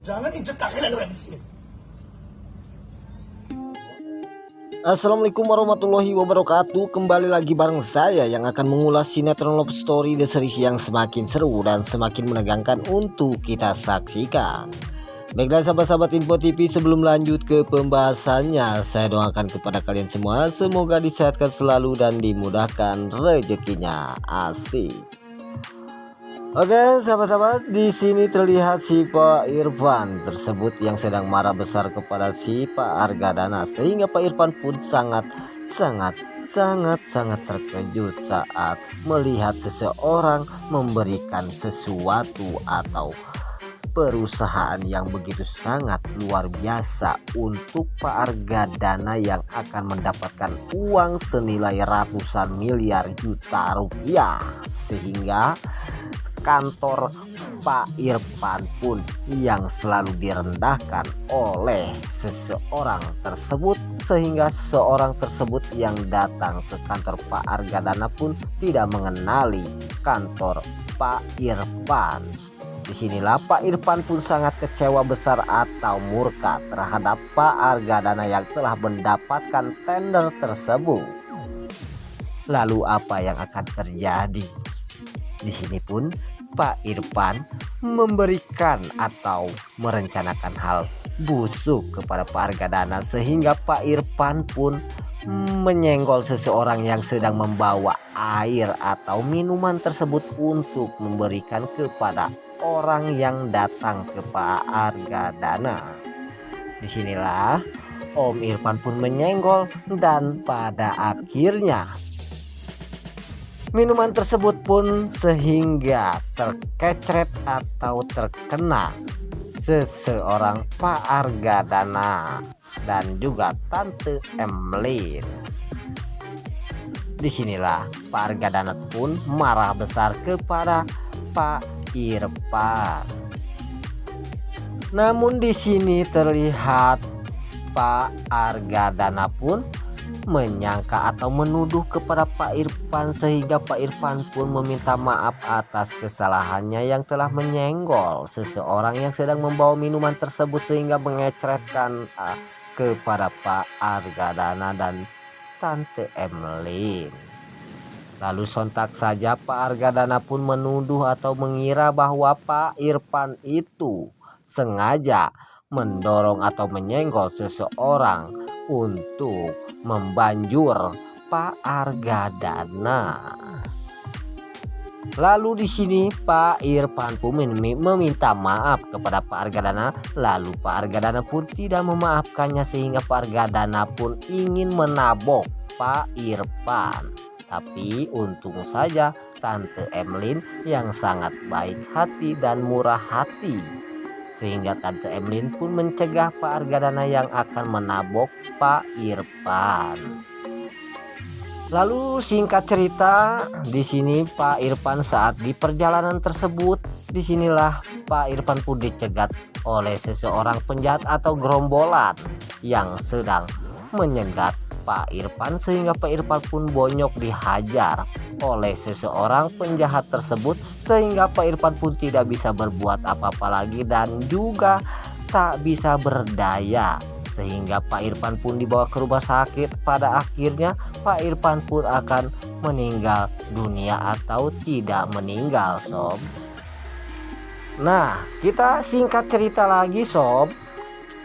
Jangan injek kaki lagi di sini. Assalamualaikum warahmatullahi wabarakatuh. Kembali lagi bareng saya yang akan mengulas sinetron love story The Series yang semakin seru dan semakin menegangkan untuk kita saksikan. Baiklah sahabat-sahabat Info TV, sebelum lanjut ke pembahasannya, saya doakan kepada kalian semua semoga disehatkan selalu dan dimudahkan rezekinya. Asik. Oke sahabat-sahabat, di sini terlihat si Pak Irfan tersebut yang sedang marah besar kepada si Pak Argadana, sehingga Pak Irfan pun sangat terkejut saat melihat seseorang memberikan sesuatu atau perusahaan yang begitu sangat luar biasa untuk Pak Argadana yang akan mendapatkan uang senilai ratusan miliar juta rupiah, sehingga kantor Pak Irfan pun yang selalu direndahkan oleh seseorang tersebut, sehingga seorang tersebut yang datang ke kantor Pak Argadana pun tidak mengenali kantor Pak Irfan. Disinilah Pak Irfan pun sangat kecewa besar atau murka terhadap Pak Argadana yang telah mendapatkan tender tersebut. Lalu apa yang akan terjadi? Di sini pun Pak Irfan memberikan atau merencanakan hal busuk kepada Pak Argadana, sehingga Pak Irfan pun menyenggol seseorang yang sedang membawa air atau minuman tersebut untuk memberikan kepada orang yang datang ke Pak Argadana. Disinilah Om Irfan pun menyenggol dan pada akhirnya minuman tersebut pun sehingga terkecret atau terkena seseorang Pak Argadana dan juga Tante Emlyn. Disinilah Pak Argadana pun marah besar kepada Pak Irfan. Namun di sini terlihat Pak Argadana pun menyangka atau menuduh kepada Pak Irfan, sehingga Pak Irfan pun meminta maaf atas kesalahannya yang telah menyenggol seseorang yang sedang membawa minuman tersebut sehingga mengecretkan kepada Pak Argadana dan Tante Emlyn. Lalu sontak saja Pak Argadana pun menuduh atau mengira bahwa Pak Irfan itu sengaja mendorong atau menyenggol seseorang untuk membanjur Pak Argadana. Lalu di sini Pak Irfan pun meminta maaf kepada Pak Argadana. Lalu Pak Argadana pun tidak memaafkannya, sehingga Pak Argadana pun ingin menabok Pak Irfan. Tapi untung saja Tante Emlyn yang sangat baik hati dan murah hati, sehingga Tante Emlyn pun mencegah Pak Argadana yang akan menabok Pak Irfan. Lalu singkat cerita, di sini Pak Irfan saat di perjalanan tersebut, disinilah Pak Irfan pun dicegat oleh seseorang penjahat atau gerombolan yang sedang menyegat Pak Irfan, sehingga Pak Irfan pun bonyok dihajar oleh seseorang penjahat tersebut, sehingga Pak Irfan pun tidak bisa berbuat apa-apa lagi dan juga tak bisa berdaya, sehingga Pak Irfan pun dibawa ke rumah sakit. Pada akhirnya Pak Irfan pun akan meninggal dunia atau tidak meninggal, sob. Nah, kita singkat cerita lagi, sob.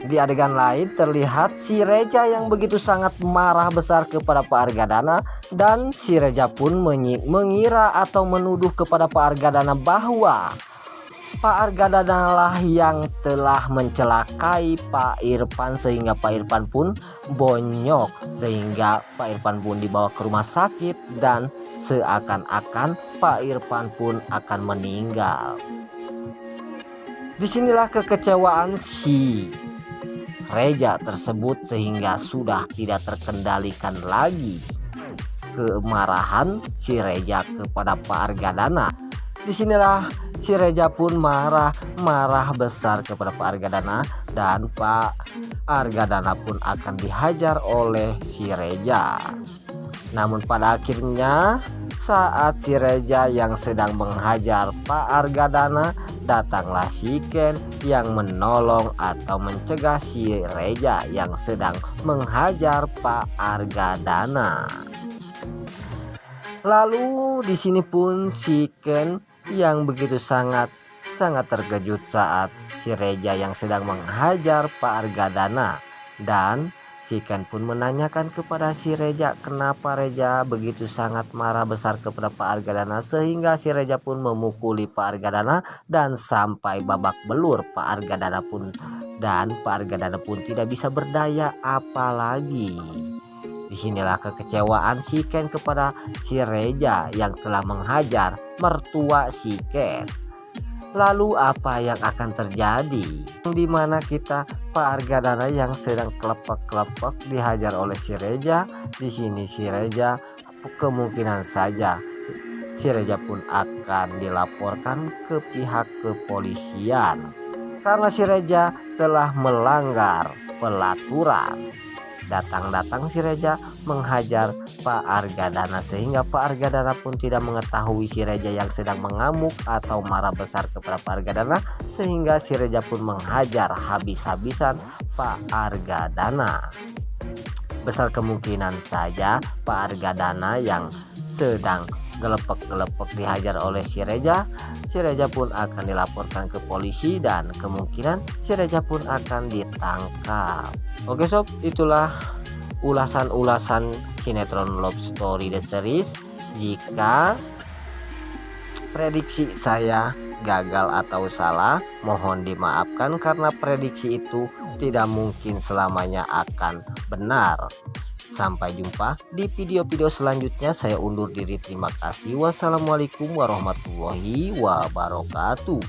Di adegan lain terlihat si Reja yang begitu sangat marah besar kepada Pak Argadana, dan si Reja pun mengira atau menuduh kepada Pak Argadana bahwa Pak Argadana lah yang telah mencelakai Pak Irfan, sehingga Pak Irfan pun bonyok, sehingga Pak Irfan pun dibawa ke rumah sakit dan seakan-akan Pak Irfan pun akan meninggal. Disinilah kekecewaan si Reja tersebut, sehingga sudah tidak terkendalikan lagi kemarahan si Reja kepada Pak Argadana. Disinilah si Reja pun marah besar kepada Pak Argadana, dan Pak Argadana pun akan dihajar oleh si Reja. Namun pada akhirnya Saat si Reja yang sedang menghajar Pak Argadana, datanglah si Ken yang menolong atau mencegah si Reja yang sedang menghajar Pak Argadana. Lalu di sini pun si Ken yang begitu sangat terkejut saat si Reja yang sedang menghajar Pak Argadana, dan si Ken pun menanyakan kepada si Reja kenapa Reja begitu sangat marah besar kepada Pak Argadana, sehingga si Reja pun memukuli Pak Argadana dan sampai babak belur Pak Argadana pun, dan Pak Argadana pun tidak bisa berdaya apalagi. Disinilah kekecewaan si Ken kepada si Reja yang telah menghajar mertua si Ken. Lalu apa yang akan terjadi? Dimana kita Pak Argadana yang sedang kelepek-kelepek dihajar oleh si Reja. Di sini si Reja kemungkinan saja si Reja pun akan dilaporkan ke pihak kepolisian karena si Reja telah melanggar pelaturan. Datang-datang si Reja menghajar Pak Argadana, sehingga Pak Argadana pun tidak mengetahui si Reja yang sedang mengamuk atau marah besar kepada Pak Argadana, sehingga si Reja pun menghajar habis-habisan Pak Argadana. Besar kemungkinan saja Pak Argadana yang sedang gelepek-gelepek dihajar oleh si Reja pun akan dilaporkan ke polisi dan kemungkinan si Reja pun akan ditangkap. Oke sob, itulah ulasan-ulasan sinetron Love Story The Series. Jika prediksi saya gagal atau salah, mohon dimaafkan karena prediksi itu tidak mungkin selamanya akan benar. Sampai jumpa di video-video selanjutnya. Saya undur diri, terima kasih. Wassalamualaikum warahmatullahi wabarakatuh.